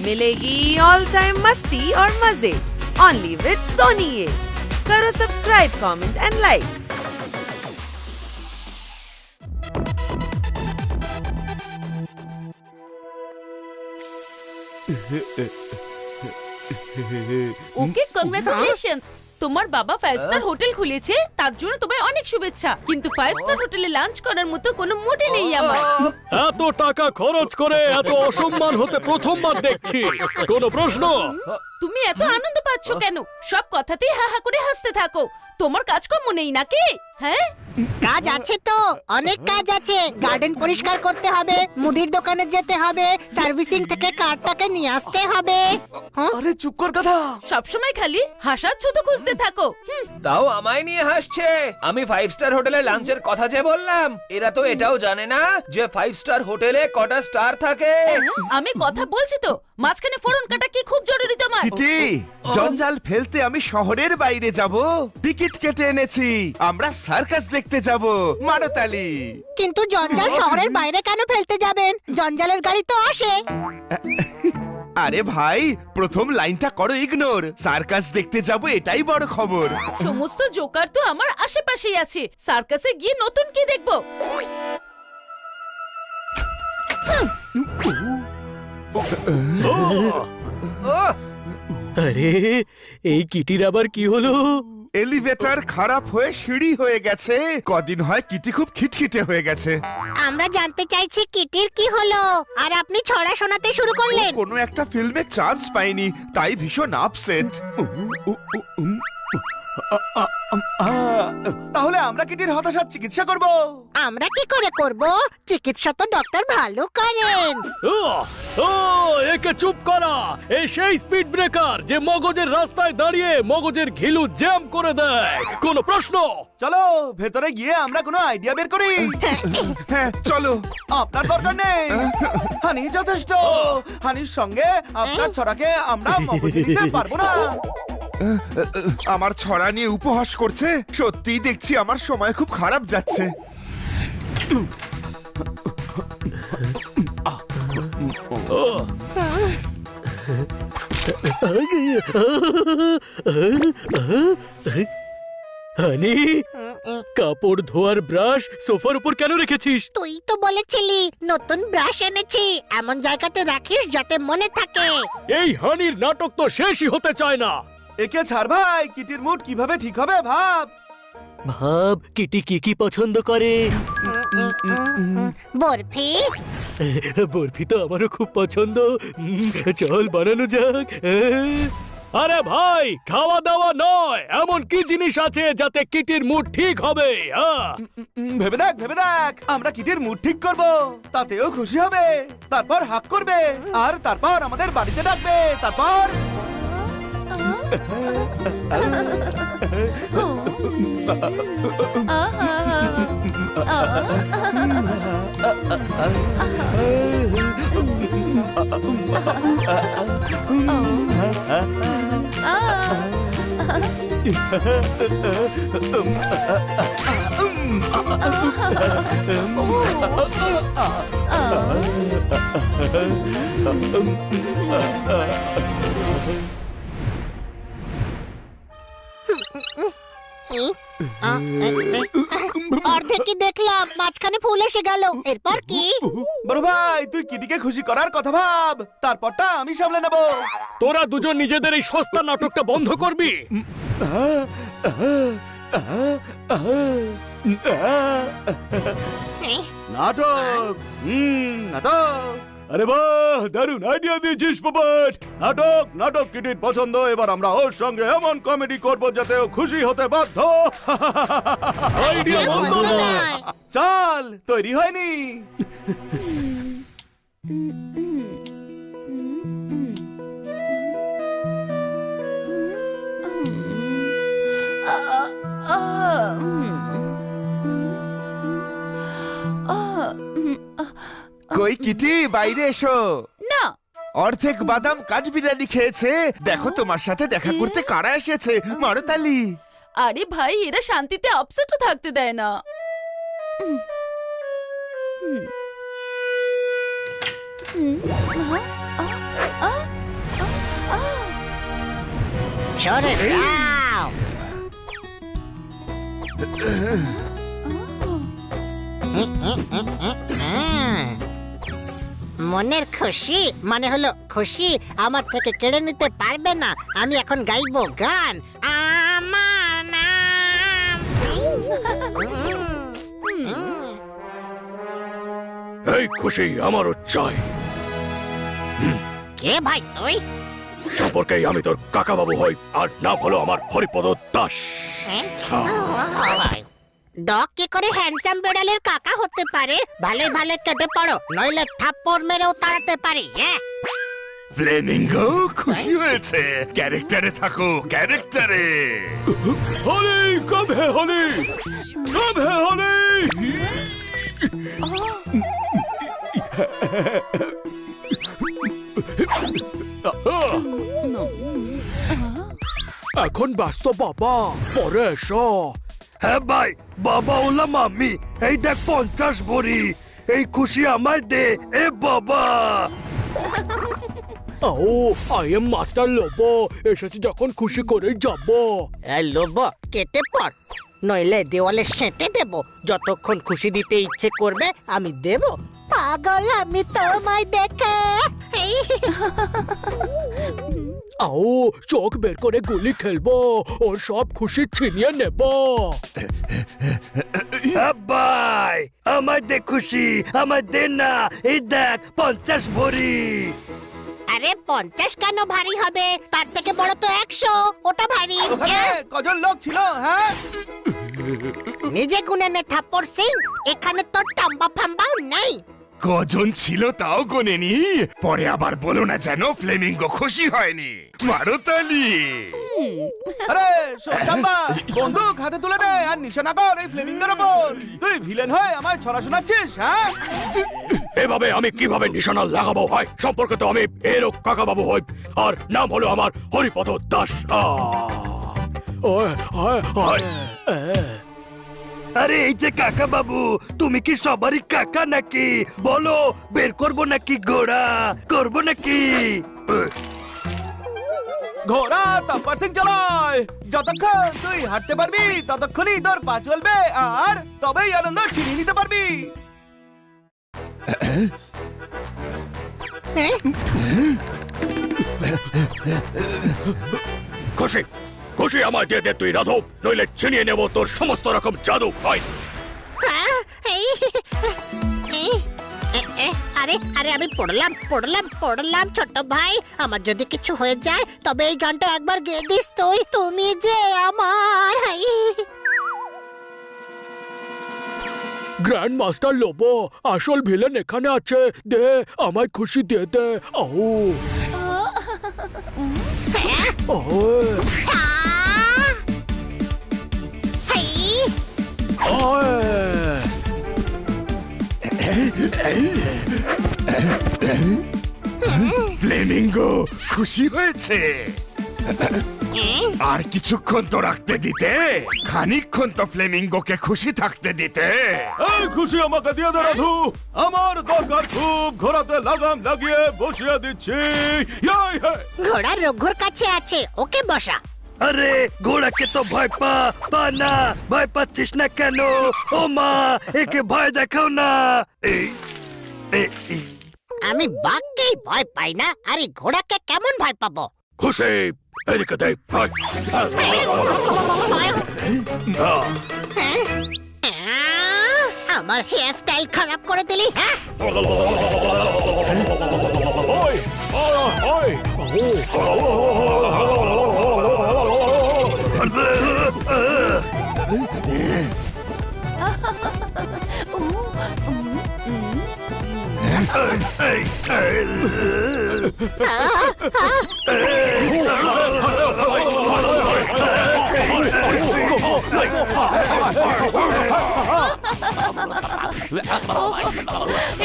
मिलेगी all time मस्ती और मजे ओनली विद सोनी ये। करो subscribe, comment and like. Okay, congratulations. তোমার বাবা 5 স্টার হোটেল খুলেছে, তার জন্য তোমায় অনেক শুভেচ্ছা। কিন্তু 5 স্টার হোটেলে লাঞ্চ করার মতো কোনো মুডই নেই আমার। এত টাকা খরচ করে এত অসম্মান হতে প্রথমবার দেখছি। কোনো প্রশ্ন? তুমি এত আনন্দ পাচ্ছ কেন? সব কথাতেই হা হা করে হাসতে থাকো। তোমার কাজকর্ম নেই নাকি? হ্যাঁ, কাজ আছে তো, অনেক কাজ আছে। গার্ডেন পরিষ্কার করতে হবে, মুদির দোকানে যেতে হবে, সার্ভিসিং থেকে কারটাকে নিয়ে আসতে হবে। আরে চুপ কর গাধা। সবসময় খালি হাসার ছুতো খুঁজতে থাকো। তাও আমায় নিয়ে হাসছে। আমি 5 স্টার হোটেলে লাঞ্চের কথা যে বললাম, এরা তো এটাও জানে না যে 5 স্টার হোটেলে কটা স্টার থাকে। আমি কথা বলছি তো, মাঝখানে ফোরন কাটা কি খুব জরুরি তোমার? কিটি, জঞ্জাল ফেলতে আমি শহরের বাইরে যাব। টিকিট কেটে এনেছি, আমরা সার্কাস দেখতে যাব। মারো তালি। কিন্তু জঞ্জাল শহরের বাইরে কেন ফেলতে যাবেন? জঞ্জালের গাড়ি তো আসে। আরে ভাই, প্রথম লাইনটা করো ইগনোর। সার্কাস দেখতে যাব, এটাই বড় খবর। সমস্ত জোকার তো আমার আশেপাশেই আছে। সার্কাসে গিয়ে নতুন কি দেখবো? আরে এই কিটির আবার কি হলো? এলিভেটর খারাপ হয়ে সিঁড়ি হয়ে গেছে। কদিন হয় কিটি খুব খিটখিটে হয়ে গেছে। আমরা জানতে চাইছি কিটির কি হলো, আর আপনি ছড়া শোনাতে শুরু করলেন। কোনো একটা ফিল্মে চান্স পাইনি, তাই ভীষণ আপসেট। তাহলে আমরা কিটির হতাশার চিকিৎসা করব। আমরা কি করে করব? চিকিৎসা তো ডক্টর ভালো করেন। ও ও, একে চুপ করা। এই সেই স্পিড ব্রেকার যে মগজের রাস্তায় দাঁড়িয়ে মগজের ঘিলু জ্যাম করে দেয়। কোনো প্রশ্ন? চলো ভেতরে গিয়ে আমরা কোনো আইডিয়া বের করি। হ্যাঁ চলো। আপনার দরকার নেই, হানি যথেষ্ট। হানির সঙ্গে আপনার ছড়াকে আমরা মগজে দিতে পারবো না। আমার ছড়া নিয়ে উপহাস করছে। সত্যিই দেখছি আমার সময় খুব খারাপ যাচ্ছে। হানি, কাপড় ধোয়ার ব্রাশ সোফার উপর কেন রেখেছিস? তুই তো বলেছিলি নতুন ব্রাশ এনেছি, এমন জায়গাতে রাখিস যাতে মনে থাকে। এই হানির নাটক তো শেষই হতে চায় না। একে ছাড় ভাই, কিটির মুড কিভাবে ঠিক হবে ভাব। ভাব কিটি কি কি পছন্দ করে। বরফি। বরফি তো আমারও খুব পছন্দ। চল বানানো যাক। আরে ভাই, খাওয়া দাওয়া নয়, এমন কি জিনিস আছে যাতে কিটির মুড ঠিক হবে? ভেবে দেখ, ভেবে দেখ। আমরা কিটির মুড ঠিক করব, তাতেও খুশি হবে। তারপর হাক করবে, আর তারপর আমাদের বাড়িতে ডাকবে। তারপর অর্ধেকই দেখলাম, মাঝখানে ফুল এসে গেল। এরপর কি? বড় ভাই, তুই কিটিকে খুশি করার কথা ভাব, তারপরটা আমি সামলে নেব। তোরা দুজন নিজেদের এই সস্তা নাটকটা বন্ধ করবি। নাটক, নাটক। আরে বাহ, দারুণ আইডিয়া দিয়েছিস পোপট। নাটক, নাটক কিটির পছন্দ। এবার আমরা ওর সঙ্গে এমন কমেডি করব যাতে ও খুশি হতে বাধ্য। আইডিয়া বন্ধ নয়। চল, তৈরি হয়নি? কই কিটি, বাইরে এসো। না, অর্ধেক বাদাম কাঠবিড়ালি খেয়েছে। দেখো তোমার সাথে দেখা করতে কারা এসেছে। মারো তালি। আরে ভাই, এরা শান্তিতে আপসেটও থাকতে দেয় না। সরে যাও। মনের খুশি মানে হলো খুশি আমার থেকে কেড়ে নিতে পারবে না। আমি এখন গাইবো গান। আমার নাম এই খুশি আমারও চাই। কে ভাই তুই? সম্পর্কে আমি তোর কাকা বাবু হই, আর নাম হলো আমার হরিপদ দাস। ডগ কি করে হ্যান্ডসাম বেড়ালের কাকা হতে পারে? ভালো ভালো কেটে পড়ো, নইলে থাপ্পড় মেরেও তাড়াতে পারি। ফ্লেমিঙ্গো খুশি হয়েছে। ক্যারেক্টারে থাকো, ক্যারেক্টারে। হলি কব হে হলি, কব হে হলি। এখন ব্যস্ত বাবা, পরে এসো। হ্যাঁ ভাই, বাবা ওলাম আমি। এই দেখ 50 ভরি, এই খুশি আমায় দে। এ বাবা। ও আই এম মাস্টার লোবো, এসেছি যখন খুশি করে যাব। লোব কেটে পড়, নইলে দেওয়ালে সেঁটে দেব। যতক্ষণ খুশি দিতে ইচ্ছে করবে আমি দেব। পাগল আমি তোমায় দেখে। আও চোখ বের করে গুলি খেলবো, ওর সব খুশি ছিনিয়ে নেব। ভাই আমায় দে খুশি, আমায় দে না। এই দেখ 50 ভরি। আরে 50 কেন ভারী হবে? তার থেকে বড় তো 100, ওটা ভারী। ওখানে কজন লোক ছিল? হ্যাঁ, নিজে গুনে নে থাপ্পড় সিং, এখানে তো টাম্বা ফাম্বাও নেই। কজন ছিল তাও গোনেনি। পরে আবার বলো না যেন ফ্লেমিঙ্গো খুশি হয়নি। মারো তালি। আরে সোনাম্বা, বন্দুক হাতে তুলে নে আর নিশানা কর এই ফ্লেমিঙ্গোর উপর। তুই ভিলেন হয়ে আমায় ছড়া শোনাচ্ছিস? হ্যাঁ, এভাবে আমি কিভাবে নিশানা লাগাবো? হয় সম্পর্কে তো আমি এরও কাকা বাবু হই, আর নাম হলো আমার হরিপদ দাস। আরে এই যে কাকা বাবু, তুমি কি সবারই কাকা নাকি? বলো, বের করবো নাকি ঘোড়া? করবো নাকি? ঘোড়া তাম্পার সিং চালায়। যতক্ষণ তুই হাঁটতে পারবি ততক্ষণই তোর পা চলবে, আর তবেই আনন্দ ছিনিয়ে নিতে পারবি। খুশি খুশি আমায় দিয়ে দে তুই রাধব, নইলে ছিনিয়ে নেব তোর সমস্ত রকম জাদু। আরে আরে আমি পড়লাম ছোট ভাই। আমার যদি কিছু হয়ে যায় তবে এই গানটা একবার গেয়ে দিস তুই। তুমি যে আমার গ্র্যান্ড মাস্টার লোবো, আসল ভিলেন এখানে আছে। দে আমায় খুশি দিয়ে দে। ফ্লেমিঙ্গো খুশি হয়েছে। আর কিছুক্ষণ তো রাখতে দিতে, খানিকক্ষণ তো ফ্লেমিঙ্গোকে খুশি থাকতে দিতে। এই খুশি আমাকে দিয়ে দে রাধু, আমার দরকার খুব। ঘোড়াতে লাগাম লাগিয়ে বসিয়ে দিচ্ছি। ঘোড়া রঘুর কাছে আছে, ওকে বসা। আরে ঘোড়াকে তো ভয় না। ভয় পাচ্ছিস না কেন? ও মা, একে ভয় দেখাও না। আমি বাঘকেই ভয় পাই না, আরে ঘোড়াকে কেমন ভয় পাবো? খুশি এদিকে দে। আমার হেয়ার স্টাইল খারাপ করে দিলি। হ্যাঁ,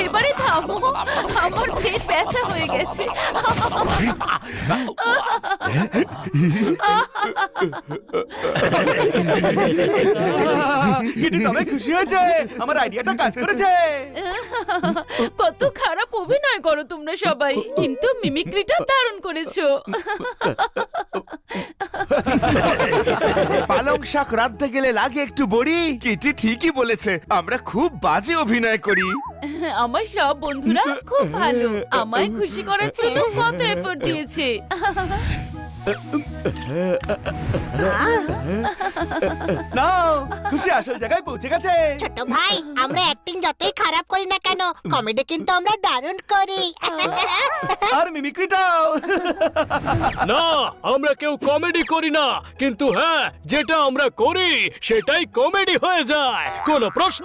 এবারে থামো, আমার পেট ব্যথা হয়ে গেছে। তবে খুশি হয়েছে, আমার আইডিয়াটা কাজ করেছে। কত খারাপ অভিনয় করো তোমরা সবাই, কিন্তু মিমিক্রিটা দারুণ করেছো। পালং শাক রাঁধতে গেলে লাগে একটু বড়ি। কিটি ঠিকই বলেছে, আমরা খুব বাজে অভিনয় করি। আমার সব বন্ধুরা খুব ভালো, আমায় খুশি করার জন্য কত এফোর্ট দিয়েছে। নাও, খুশি আসল জায়গায় পৌঁছে গেছে। ছোট ভাই, আমরা অ্যাক্টিং যতই খারাপ করি না কেন, কমেডি কিন্তু আমরা দারুণ করি। আর মিমিক্রিটাও। না, আমরা কেউ কমেডি করি না, কিন্তু হ্যাঁ, যেটা আমরা করি সেটাই কমেডি হয়ে যায়। কোনো প্রশ্ন?